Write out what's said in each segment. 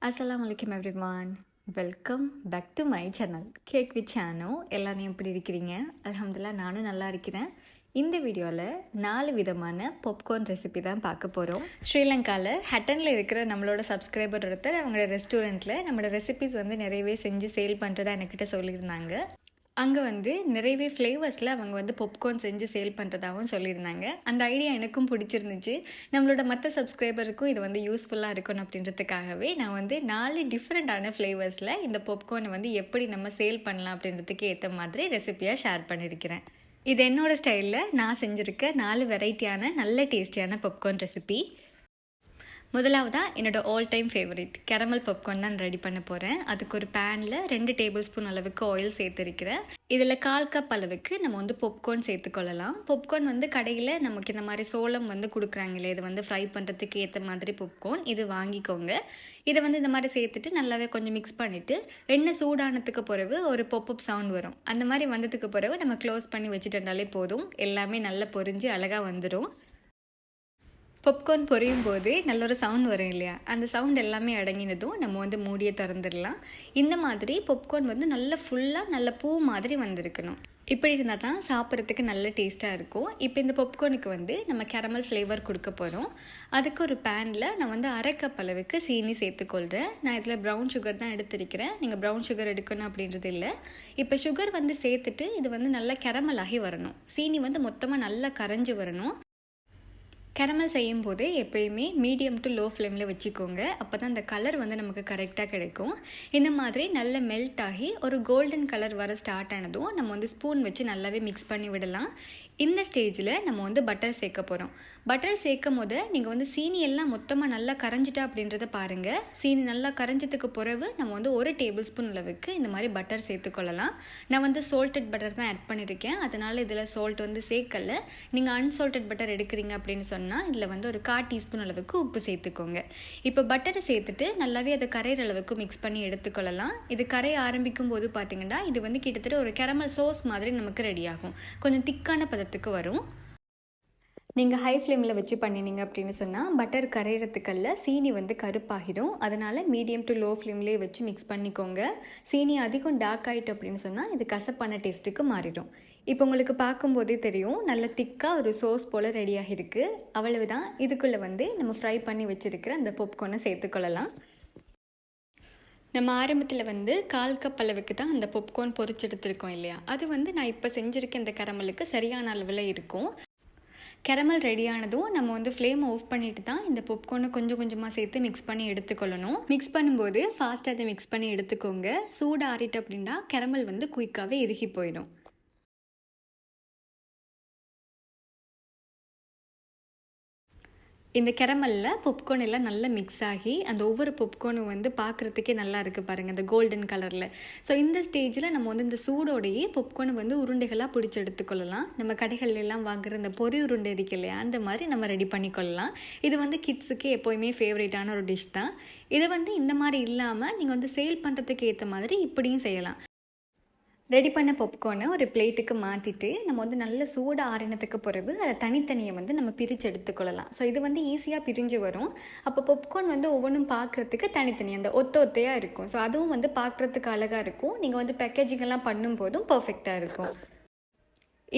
அஸ்ஸலாமு அலைக்கும் everyone. Welcome back to my channel cake with Sano. எல்லாரும் எப்படி இருக்கிறீங்க? அல்ஹம்துலில்லாஹ் நானும் நல்லா இருக்கிறேன். இந்த வீடியோவில் 4 விதமான பாப்கார்ன் ரெசிபி தான் பார்க்க போகிறோம். ஸ்ரீலங்காவில் ஹட்டனில் இருக்கிற நம்மளோட சப்ஸ்கிரைபர் ஒருத்தர் அவங்களோட ரெஸ்டாரண்ட்டில் நம்மளோட ரெசிபிஸ் வந்து நிறையவே செஞ்சு சேல் பண்ணுறதா என்கிட்ட சொல்லியிருந்தாங்க. அங்கே வந்து நிறையவே ஃப்ளேவர்ஸில் அவங்க வந்து பாப்கார்ன் செஞ்சு சேல் பண்ணுறதாகவும் சொல்லியிருந்தாங்க. அந்த ஐடியா எனக்கும் பிடிச்சிருந்துச்சு. நம்மளோட மற்ற சப்ஸ்கிரைபருக்கும் இது வந்து யூஸ்ஃபுல்லாக இருக்கணும் அப்படின்றதுக்காகவே நான் வந்து 4 டிஃப்ரெண்ட்டான ஃப்ளேவர்ஸில் இந்த பாப்கார்னை வந்து எப்படி நம்ம சேல் பண்ணலாம் அப்படின்றதுக்கு ஏற்ற மாதிரி ரெசிபியாக ஷேர் பண்ணியிருக்கிறேன். இது என்னோடய ஸ்டைலில் நான் செஞ்சுருக்க 4 வெரைட்டியான நல்ல டேஸ்டியான பாப்கார்ன் ரெசிபி. முதலாவதாக என்னோடய all time favourite caramel popcorn தான் ரெடி பண்ண போகிறேன். அதுக்கு ஒரு பேனில் 2 டேபிள் ஸ்பூன் அளவுக்கு ஆயில் சேர்த்துருக்கிறேன். இதில் 1/4 கப் அளவுக்கு நம்ம வந்து பாப்கார்ன் சேர்த்துக்கொள்ளலாம். பாப்கார்ன் வந்து கடையில் நமக்கு இந்த மாதிரி சோளம் வந்து கொடுக்குறாங்களே, இது வந்து ஃப்ரை பண்ணுறதுக்கு ஏற்ற மாதிரி பாப்கார்ன் இது வாங்கிக்கோங்க. இதை வந்து இந்த மாதிரி சேர்த்துட்டு நல்லாவே கொஞ்சம் மிக்ஸ் பண்ணிவிட்டு எண்ணெய் சூடானதுக்கு பிறகு ஒரு பாப்அப் சவுண்ட் வரும். அந்த மாதிரி வந்ததுக்கு பிறகு நம்ம க்ளோஸ் பண்ணி வச்சுட்டோம்னாலே போதும். எல்லாமே நல்லா பொரிஞ்சு அழகாக வந்துடும். பாப்கார்ன் பொரியும் போது நல்ல ஒரு சவுண்ட் வரும் இல்லையா, அந்த சவுண்ட் எல்லாமே அடங்கினதும் நம்ம வந்து மூடியை திறந்துடலாம். இந்த மாதிரி பாப்கார்ன் வந்து நல்ல ஃபுல்லாக நல்ல பூ மாதிரி வந்திருக்கணும். இப்படி இருந்தால் தான் சாப்பிட்றதுக்கு நல்ல டேஸ்ட்டாக இருக்கும். இப்போ இந்த பாப்கார்னுக்கு வந்து நம்ம கேரமல் ஃப்ளேவர் கொடுக்க போகிறோம். அதுக்கு ஒரு பேனில் நான் வந்து 1/2 கப் அளவுக்கு சீனி சேர்த்துக்கொள்கிறேன். நான் இதில் ப்ரௌன் சுகர் தான் எடுத்திருக்கிறேன். நீங்கள் ப்ரௌன் சுகர் எடுக்கணும் அப்படின்றது இல்லை. இப்போ சுகர் வந்து சேர்த்துட்டு இது வந்து நல்லா கேரமல் ஆகி வரணும். சீனி வந்து மொத்தமாக நல்லா கரைஞ்சி வரணும். கேரமல் செய்யும் போது எப்போயுமே மீடியம் டு லோ ஃப்ளேமில் வச்சுக்கோங்க. அப்போ தான் அந்த கலர் வந்து நமக்கு கரெக்டாக கிடைக்கும். இந்த மாதிரி நல்ல மெல்ட் ஆகி ஒரு கோல்டன் கலர் வர ஸ்டார்ட் ஆனதும் நம்ம வந்து ஸ்பூன் வச்சு நல்லாவே மிக்ஸ் பண்ணி விடலாம். இந்த ஸ்டேஜில் நம்ம வந்து பட்டர் சேர்க்க போகிறோம். பட்டர் சேர்க்கும் போது நீங்கள் வந்து சீனி எல்லாம் மொத்தமாக நல்லா கரைஞ்சிட்டா அப்படின்றத பாருங்கள். சீனி நல்லா கரைஞ்சதுக்கு பிறகு நம்ம வந்து 1 டேபிள் ஸ்பூன் அளவுக்கு இந்த மாதிரி பட்டர் சேர்த்துக்கொள்ளலாம். நான் வந்து சால்டட் பட்டர் தான் ஆட் பண்ணியிருக்கேன். அதனால் இதில் சால்ட் வந்து சேர்க்கலை. நீங்கள் அன்சால்டட் பட்டர் எடுக்கிறீங்க அப்படின்னு சொன்னால் இதில் வந்து ஒரு 1/4 டீஸ்பூன் அளவுக்கு உப்பு சேர்த்துக்கோங்க. இப்போ பட்டரை சேர்த்துட்டு நல்லாவே அதை கரையிற அளவுக்கு மிக்ஸ் பண்ணி எடுத்துக்கொள்ளலாம். இது கரைய ஆரம்பிக்கும் போது பார்த்தீங்கன்னா இது வந்து கிட்டத்தட்ட ஒரு கேரமல் சோஸ் மாதிரி நமக்கு ரெடி ஆகும். கொஞ்சம் திக்கான பதத்துக்கு வரும். நீங்கள் ஹை ஃப்ளேமில் வச்சு பண்ணினீங்க அப்படின்னு சொன்னால் பட்டர் கரையிறதுக்கல்ல சீனி வந்து கருப்பாகிடும். அதனால் மீடியம் டு லோ ஃப்ளேம்லேயே வச்சு மிக்ஸ் பண்ணிக்கோங்க. சீனி அதிகம் டார்க் ஆகிட்டு அப்படின்னு சொன்னால் இது கசப்பான டேஸ்ட்டுக்கு மாறிடும். இப்போ உங்களுக்கு பார்க்கும்போதே தெரியும் நல்ல திக்காக ஒரு சோஸ் போல் ரெடியாக இருக்குது. அவ்வளவுதான். இதுக்குள்ளே வந்து நம்ம ஃப்ரை பண்ணி வச்சுருக்கிற அந்த பாப்கார்னை சேர்த்துக்கொள்ளலாம். நம்ம ஆரம்பத்தில் வந்து 1/4 கப் அளவுக்கு தான் அந்த பாப்கார்ன் பொரிச்சு எடுத்துருக்கோம் இல்லையா, அது வந்து நான் இப்போ செஞ்சுருக்க இந்த கேரமலுக்கு சரியான அளவில் இருக்கும். கேரமல் ரெடியானதும் நம்ம வந்து ஃப்ளேம் ஆஃப் பண்ணிட்டு தான் இந்த பாப்கார்னை கொஞ்சம் கொஞ்சமாக சேர்த்து மிக்ஸ் பண்ணி எடுத்துக்கொள்ளணும். மிக்ஸ் பண்ணும்போது ஃபாஸ்ட்டாக அதை மிக்ஸ் பண்ணி எடுத்துக்கோங்க. சூடு ஆறிட்டு அப்படின்னா கேரமல் வந்து குயிக்காகவே இறுகி போயிடும். இந்த கேரமலில் பாப்கார்ன் எல்லாம் நல்லா மிக்ஸ் ஆகி அந்த ஒவ்வொரு பாப்கார்னும் வந்து பார்க்குறதுக்கே நல்லா இருக்குது பாருங்கள், இந்த கோல்டன் கலரில். ஸோ இந்த ஸ்டேஜில் நம்ம வந்து இந்த சூடோடையே பாப்கார்னை வந்து உருண்டைகளாக பிடிச்சி எடுத்துக்கொள்ளலாம். நம்ம கடைகள்லாம் வாங்குற இந்த பொரி உருண்டை இருக்கு இல்லையா, அந்த மாதிரி நம்ம ரெடி பண்ணிக்கொள்ளலாம். இது வந்து கிட்ஸுக்கு எப்போயுமே ஃபேவரேட்டான ஒரு டிஷ் தான். இதை வந்து இந்த மாதிரி இல்லாமல் நீங்கள் வந்து சேல் பண்ணுறதுக்கு ஏற்ற மாதிரி இப்படியும் செய்யலாம். ரெடி பண்ண பாப்கார்னை ஒரு பிளேட்டுக்கு மாற்றிட்டு நம்ம வந்து நல்ல சூடு ஆறினத்துக்கு பிறகு அதை தனித்தனியை வந்து நம்ம பிரித்து எடுத்துக்கொள்ளலாம். ஸோ இது வந்து ஈஸியாக பிரிஞ்சு வரும். அப்போ பாப்கார்ன் வந்து ஒவ்வொன்றும் பார்க்குறதுக்கு தனித்தனி அந்த ஒத்தையாக இருக்கும். ஸோ அதுவும் வந்து பார்க்குறதுக்கு அழகாக இருக்கும். நீங்கள் வந்து பேக்கேஜிங்கெல்லாம் பண்ணும்போதும் பர்ஃபெக்டாக இருக்கும்.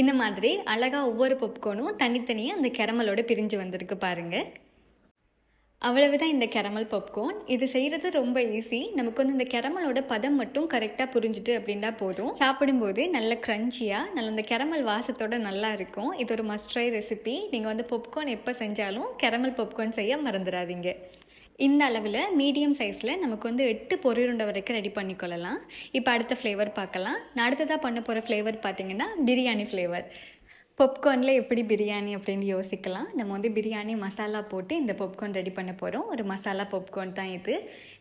இந்த மாதிரி அழகாக ஒவ்வொரு பாப்கார்னும் தனித்தனியாக அந்த கேரமலோட பிரிஞ்சு வந்திருக்கு பாருங்கள். அவ்வளவுதான் இந்த கேரமல் பாப்கார்ன். இது செய்கிறது ரொம்ப ஈஸி. நமக்கு வந்து இந்த கேரமலோட பதம் மட்டும் கரெக்டாக புரிஞ்சுட்டு அப்படின்னா போதும். சாப்பிடும்போது நல்ல க்ரன்ச்சியாக நல்ல இந்த கேரமல் வாசத்தோட நல்லா இருக்கும். இது ஒரு மஸ்ட் ட்ரை ரெசிபி. நீங்கள் வந்து பாப்கார்ன் எப்போ செஞ்சாலும் கேரமல் பாப்கார்ன் செய்ய மறந்துடாதீங்க. இந்த அளவில் மீடியம் சைஸில் நமக்கு வந்து 8 பொரியுருண்டை வரைக்கும் ரெடி பண்ணிக்கொள்ளலாம். இப்போ அடுத்த ஃப்ளேவர் பார்க்கலாம். நான் அடுத்ததாக பண்ண போகிற ஃப்ளேவர் பார்த்தீங்கன்னா பிரியாணி ஃப்ளேவர். பாப்கார்னில் எப்படி பிரியாணி அப்படின்னு யோசிக்கலாம். நம்ம வந்து பிரியாணி மசாலா போட்டு இந்த பாப்கார்ன் ரெடி பண்ண போகிறோம். ஒரு மசாலா பாப்கார்ன் தான் இது.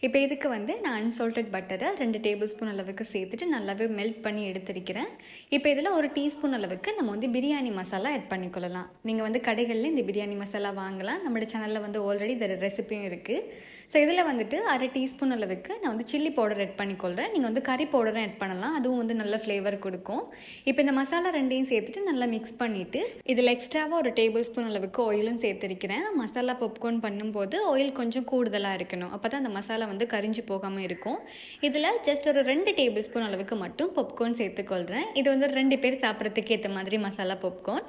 இப்போ இதுக்கு வந்து நான் அன்சால்டட் பட்டரை 2 டேபிள் ஸ்பூன் அளவுக்கு சேர்த்துட்டு நல்லாவே மெல்ட் பண்ணி எடுத்திருக்கிறேன். இப்போ இதில் 1 டீஸ்பூன் அளவுக்கு நம்ம வந்து பிரியாணி மசாலா ஆட் பண்ணிக்கொள்ளலாம். நீங்கள் வந்து கடைகளில் இந்த பிரியாணி மசாலா வாங்கலாம். நம்மளோட சேனலில் வந்து ஆல்ரெடி இந்த ரெசிபியும் இருக்குது. ஸோ இதில் வந்துட்டு அரை டீஸ்பூன் அளவுக்கு நான் வந்து சில்லி பவுடர் ஆட் பண்ணிக்கொள்கிறேன். நீங்கள் வந்து கறி பவுடரும் ஆட் பண்ணலாம், அதுவும் வந்து நல்ல ஃப்ளேவர் கொடுக்கும். இப்போ இந்த மசாலா ரெண்டையும் சேர்த்துட்டு நல்லா மிக்ஸ் பண்ணிவிட்டு இதில் எக்ஸ்ட்ராவாக ஒரு டேபிள் ஸ்பூன் அளவுக்கு ஆயிலும் சேர்த்துருக்கிறேன். மசாலா பாப்கார்ன் பண்ணும்போது ஆயில் கொஞ்சம் கூடுதலாக இருக்கணும், அப்போ தான் அந்த மசாலா வந்து கரிஞ்சு போகாமல் இருக்கும். இதில் ஜஸ்ட் ஒரு 2 டேபிள் ஸ்பூன் அளவுக்கு மட்டும் பாப்கார்ன் சேர்த்துக்கொள்கிறேன். இது வந்து 2 பேர் சாப்பிட்றதுக்கு ஏற்ற மாதிரி மசாலா பாப்கார்ன்.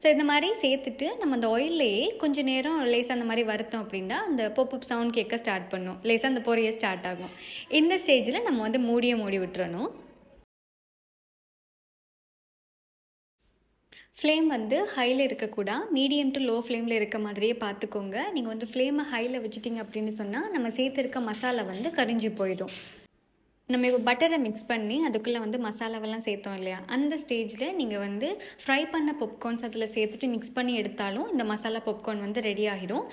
ஸோ இந்த மாதிரி சேர்த்துட்டு நம்ம அந்த ஆயில்லையே கொஞ்சம் நேரம் லேசாக அந்த மாதிரி வறுத்தோம் அப்படின்னா அந்த பாப்அப் சவுண்ட் கேட்க ஸ்டார்ட் பண்ணும், லேசாக அந்த பொரிய ஸ்டார்ட் ஆகும். இந்த ஸ்டேஜில் நம்ம வந்து மூடி விட்டுறணும். ஃப்ளேம் வந்து ஹையில் இருக்கக்கூடாது, மீடியம் டு லோ ஃப்ளேமில் இருக்க மாதிரியே பார்த்துக்கோங்க. நீங்கள் வந்து ஃப்ளேமை ஹையில் வச்சுட்டிங்க அப்படின்னு சொன்னால் நம்ம சேர்த்துருக்க மசாலா வந்து கரிஞ்சு போயிடும். நம்ம இப்போ பட்டரை மிக்ஸ் பண்ணி அதுக்குள்ளே வந்து மசாலாவெல்லாம் சேர்த்தோம் இல்லையா, அந்த ஸ்டேஜில் நீங்கள் வந்து ஃப்ரை பண்ண பாப்கார்ன்ஸ் அதில் சேர்த்துட்டு மிக்ஸ் பண்ணி எடுத்தாலும் இந்த மசாலா பாப்கார்ன் வந்து ரெடி ஆகிடும்.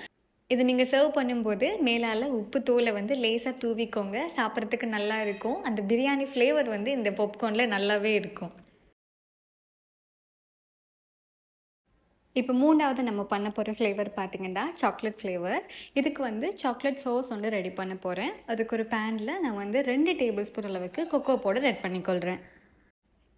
இது நீங்கள் சர்வ் பண்ணும்போது மேலால் உப்பு தூளை வந்து லேசாக தூவிக்கோங்க, சாப்பிட்றதுக்கு நல்லா இருக்கும். அந்த பிரியாணி ஃப்ளேவர் வந்து இந்த பாப்கார்னில் நல்லாவே இருக்கும். இப்போ 3வது நம்ம பண்ண போகிற ஃப்ளேவர் பார்த்திங்கன்னா சாக்லேட் ஃப்ளேவர். இதுக்கு வந்து சாக்லேட் சோஸ் வந்து ரெடி பண்ண போகிறேன். அதுக்கு ஒரு பேனில் நான் வந்து 2 டேபிள் ஸ்பூன் அளவுக்கு கொக்கோ பவுடர் ஆட் பண்ணிக்கொள்கிறேன்.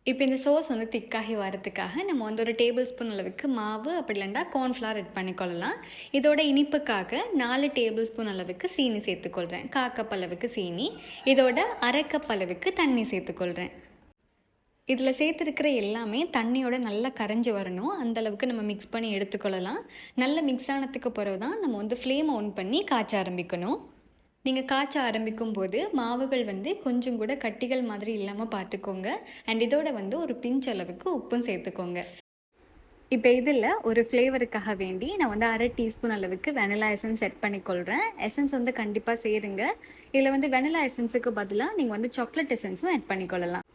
இப்போ இந்த சோஸ் வந்து திக்காகி வரதுக்காக நம்ம வந்து ஒரு டேபிள் ஸ்பூன் அளவுக்கு மாவு, அப்படி இல்லைன்னா கார்ன்ஃப்ளவர் ஆட் பண்ணிக்கொள்ளலாம். இதோட இனிப்புக்காக 4 டேபிள் ஸ்பூன் அளவுக்கு சீனி சேர்த்துக்கொள்கிறேன், 1/4 கப் அளவுக்கு சீனி. இதோட 1/2 கப் அளவுக்கு தண்ணி சேர்த்துக்கொள்கிறேன். இதில் சேர்த்துருக்கிற எல்லாமே தண்ணியோட நல்லா கரைஞ்சி வரணும், அந்தளவுக்கு நம்ம மிக்ஸ் பண்ணி எடுத்துக்கொள்ளலாம். நல்லா மிக்ஸ் ஆனதுக்கு பிறகு தான் நம்ம வந்து ஃப்ளேம் ஆன் பண்ணி காய்ச்ச ஆரம்பிக்கணும். நீங்கள் காய்ச்ச ஆரம்பிக்கும் போது மாவுகள் வந்து கொஞ்சம் கூட கட்டிகள் மாதிரி இல்லாமல் பார்த்துக்கோங்க. அண்ட் இதோட வந்து ஒரு பிஞ்ச் அளவுக்கு உப்பும் சேர்த்துக்கோங்க. இப்போ இதில் ஒரு ஃப்ளேவருக்காக வேண்டி நான் வந்து 1/2 டீஸ்பூன் அளவுக்கு வெனிலா எசன்ஸ் செட் பண்ணிக்கொள்கிறேன். எசன்ஸ் வந்து கண்டிப்பாக சேருங்க. இதில் வந்து வெனிலா எசன்ஸுக்கு பதிலாக நீங்கள் வந்து சாக்லேட் எசன்ஸும் ஆட் பண்ணிக்கொள்ளலாம்.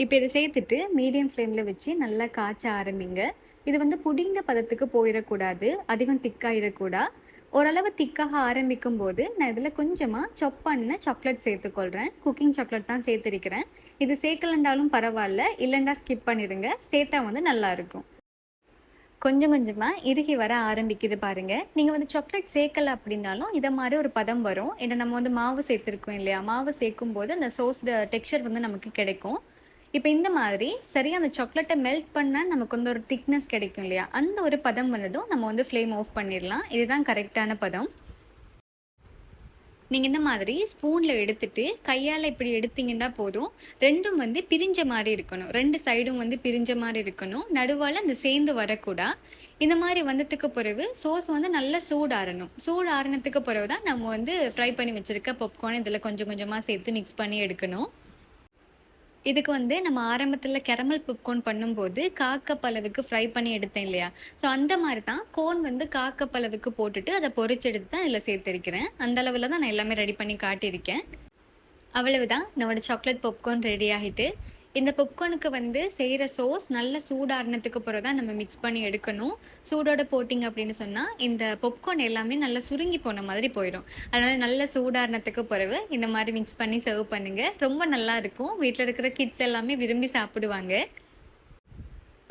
இப்போ இதை சேர்த்துட்டு மீடியம் ஃப்ளேமில் வச்சு நல்லா காய்ச்ச ஆரம்பிங்க. இது வந்து புடிங்க பதத்துக்கு போயிடக்கூடாது, அதிகம் திக்காயிடக்கூடாது. ஓரளவு திக்காக ஆரம்பிக்கும் போது நான் இதில் கொஞ்சமாக சாப் பண்ண சாக்லேட் சேர்த்துக்கொள்கிறேன். குக்கிங் சாக்லேட் தான் சேர்த்துருக்கிறேன். இது சேர்க்கலண்டாலும் பரவாயில்ல, இல்லைண்டா ஸ்கிப் பண்ணிடுங்க, சேர்த்தா வந்து நல்லாயிருக்கும். கொஞ்சம் கொஞ்சமாக இறுகி வர ஆரம்பிக்குது பாருங்கள். நீங்கள் வந்து சாக்லேட் சேர்க்கலை அப்படின்னாலும் இதை மாதிரி ஒரு பதம் வரும். ஏன்னா நம்ம வந்து மாவு சேர்த்துருக்கோம் இல்லையா, மாவு சேர்க்கும் போது அந்த சோஸ் டெக்ஸ்சர் வந்து நமக்கு கிடைக்கும். இப்போ இந்த மாதிரி சரியாக அந்த சாக்லேட்டை மெல்ட் பண்ணால் நமக்கு வந்து ஒரு திக்னஸ் கிடைக்கும் இல்லையா, அந்த ஒரு பதம் வந்ததும் நம்ம வந்து ஃப்ளேம் ஆஃப் பண்ணிடலாம். இதுதான் கரெக்டான பதம். நீங்கள் இந்த மாதிரி ஸ்பூனில் எடுத்துட்டு கையால் இப்படி எடுத்தீங்கன்னா போதும். ரெண்டும் வந்து பிரிஞ்ச மாதிரி இருக்கணும், 2 சைடும் வந்து பிரிஞ்ச மாதிரி இருக்கணும், நடுவால் அந்த சேர்ந்து வரக்கூடாது. இந்த மாதிரி வந்ததுக்கு பிறகு சோஸ் வந்து நல்லா சூடாறணும். சூடாறினதுக்கு பிறகு தான் நம்ம வந்து ஃப்ரை பண்ணி வச்சுருக்க பாப்கார்ன் இதில் கொஞ்சம் கொஞ்சமாக சேர்த்து மிக்ஸ் பண்ணி எடுக்கணும். இதுக்கு வந்து நம்ம ஆரம்பத்தில் கேரமல் பாப்கார்ன் பண்ணும்போது 1/4 கப் அளவுக்கு ஃப்ரை பண்ணி எடுத்தேன் இல்லையா, ஸோ அந்த மாதிரி தான் கோன் வந்து 1/4 கப் அளவுக்கு போட்டுட்டு அதை பொரிச்செடுத்து தான் இதில் சேர்த்துருக்கிறேன். அந்த அளவில் தான் நான் எல்லாமே ரெடி பண்ணி காட்டியிருக்கேன். அவ்வளவுதான், நம்மளோட சாக்லேட் பாப்கார்ன் ரெடி ஆகிட்டு. இந்த பாப்கார்னுக்கு வந்து செய்கிற சோஸ் நல்ல சூடாறினத்துக்கு பிறகு தான் நம்ம மிக்ஸ் பண்ணி எடுக்கணும். சூடோட போட்டிங்க அப்படின்னு சொன்னால் இந்த பாப்கார்ன் எல்லாமே நல்லா சுருங்கி போன மாதிரி போயிடும். அதனால் நல்ல சூடாறினத்துக்கு பிறகு இந்த மாதிரி மிக்ஸ் பண்ணி சர்வ் பண்ணுங்கள், ரொம்ப நல்லா இருக்கும். வீட்டில் இருக்கிற கிட்ஸ் எல்லாமே விரும்பி சாப்பிடுவாங்க.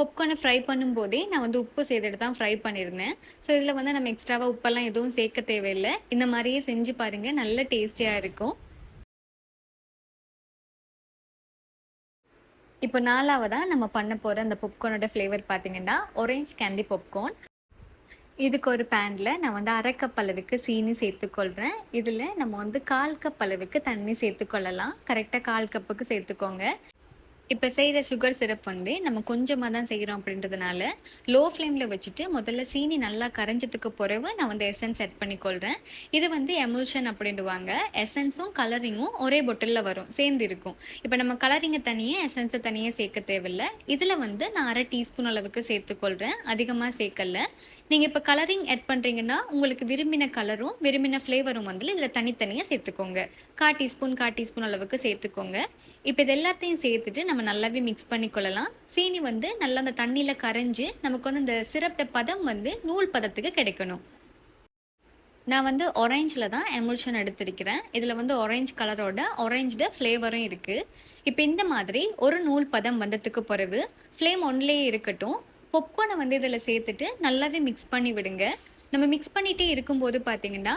பாப்கார்னை ஃப்ரை பண்ணும்போதே நான் வந்து உப்பு சேர்த்துட்டு தான் ஃப்ரை பண்ணியிருந்தேன். ஸோ இதில் வந்து நம்ம எக்ஸ்ட்ராவாக உப்பெல்லாம் எதுவும் சேர்க்க தேவையில்லை. இந்த மாதிரியே செஞ்சு பாருங்கள், நல்ல டேஸ்டியாக இருக்கும். இப்போ 4வதாக நம்ம பண்ண போகிற அந்த பாப்கார்னோட ஃப்ளேவர் பார்த்தீங்கன்னா ஆரஞ்ச் கேண்டி பாப்கார்ன். இதுக்கு ஒரு பேனில் நான் வந்து 1/2 கப் அளவுக்கு சீனி சேர்த்துக்கொள்கிறேன். இதில் நம்ம வந்து 1/4 கப் அளவுக்கு தண்ணி சேர்த்துக்கொள்ளலாம். கரெக்டாக 1/4 கப்புக்கு சேர்த்துக்கோங்க. இப்போ செய்கிற சுகர் சிரப் வந்து நம்ம கொஞ்சமாக தான் செய்கிறோம் அப்படின்றதுனால லோ ஃப்ளேமில் வச்சுட்டு முதல்ல சீனி நல்லா கரைஞ்சதுக்கு பிறகு நான் வந்து எசன்ஸ் செட் பண்ணிக்கொள்கிறேன். இது வந்து எமுல்ஷன் அப்படின்டுவாங்க. எசன்ஸும் கலரிங்கும் ஒரே பொட்டிலில் வரும், சேர்ந்து இருக்கும். இப்போ நம்ம கலரிங்கை தனியே எசன்ஸை தனியே சேர்க்க தேவையில்லை. இதில் வந்து நான் 1/2 டீஸ்பூன் அளவுக்கு சேர்த்துக்கொள்கிறேன், அதிகமாக சேர்க்கல. நீங்கள் இப்போ கலரிங் ஆட் பண்ணுறீங்கன்னா உங்களுக்கு விரும்பின கலரும் விரும்பின ஃப்ளேவரும் வந்து இதில் தனித்தனியாக சேர்த்துக்கோங்க. 1/4 டீஸ்பூன் அளவுக்கு சேர்த்துக்கோங்க. இப்போ இது எல்லாத்தையும் சேர்த்துட்டு நம்ம நல்லாவே மிக்ஸ் பண்ணிக்கொள்ளலாம். சீனி வந்து நல்லா அந்த தண்ணியில் கரைஞ்சி நமக்கு வந்து இந்த சிரப்ட பதம் வந்து நூல் பதத்துக்கு கிடைக்கணும். நான் வந்து ஆரஞ்சில் தான் எமுல்ஷன் எடுத்திருக்கிறேன். இதில் வந்து ஆரஞ்சு கலரோட ஆரஞ்சு ஃப்ளேவரும் இருக்குது. இப்போ இந்த மாதிரி ஒரு நூல் பதம் வந்ததுக்கு பிறகு ஃப்ளேம் ஒன்லேயே இருக்கட்டும். பாப்கார்னை வந்து இதில் சேர்த்துட்டு நல்லாவே மிக்ஸ் பண்ணி விடுங்க. நம்ம மிக்ஸ் பண்ணிகிட்டே இருக்கும்போது பார்த்தீங்கன்னா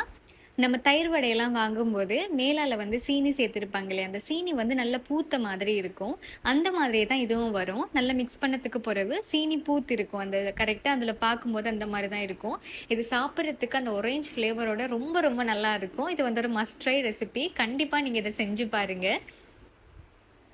நம்ம தயிர் வடையெல்லாம் வாங்கும்போது மேலால வந்து சீனி சேர்த்துருப்பாங்க இல்லையா? அந்த சீனி வந்து நல்லா பூத்த மாதிரி இருக்கும். அந்த மாதிரியே தான் இதுவும் வரும். நல்லா மிக்ஸ் பண்ணதுக்கு பிறகு சீனி பூத்து இருக்கும். அந்த கரெக்ட்டா அதில பார்க்கும்போது அந்த மாரி தான் இருக்கும். இது சாப்பிடுறதுக்கு அந்த ஆரஞ்ச் ஃப்ளேவரோட ரொம்ப ரொம்ப நல்லா இருக்கும். இது வந்து ஒரு மஸ்ட் ட்ரை ரெசிபி. கண்டிப்பா நீங்க இத செஞ்சு பாருங்க.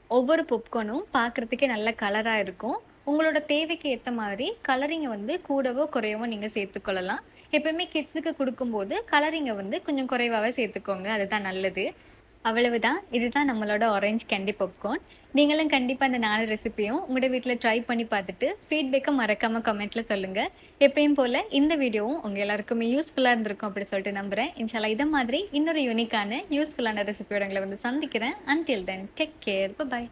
ஒவ்வொரு பாப்கார்னும் பார்க்கறதுக்கே நல்ல கலரா இருக்கும். உங்களோட தேவைக்கு ஏத்த மாதிரி கலரிங்க வந்து கூடவோ, குறையவோ நீங்க சேர்த்துக்கொள்ளலாம். எப்பவுமே கிட்ஸுக்கு குடுக்கும்போது கலரிங்க வந்து கொஞ்சம் குறைவாவே சேர்த்துக்கோங்க. அதுதான் நல்லது. அவ்வளவுதான். இதுதான் நம்மளோட ஆரஞ்ச் கேண்டி பாப்கார்ன். நீங்களும் கண்டிப்பா இந்த 4 ரெசிபியும் உங்களோட வீட்ல ட்ரை பண்ணி பார்த்துட்டு, ஃபீட்பேக்க மறக்காம கமெண்ட்ல சொல்லுங்க. எப்பயும் போல இந்த வீடியோவும் உங்க எல்லாருக்குமே யூஸ்ஃபுல்லா இருந்திருக்கும் அப்படி சொல்லிட்டு நம்புறேன். இன்ஷா அல்லாஹ் இத மாதிரி இன்னொரு யூனிக்கான, யூஸ்ஃபுல்லான ரெசிபியோட உங்கள வந்து சந்திக்கிறேன். Until then take care. பாய்.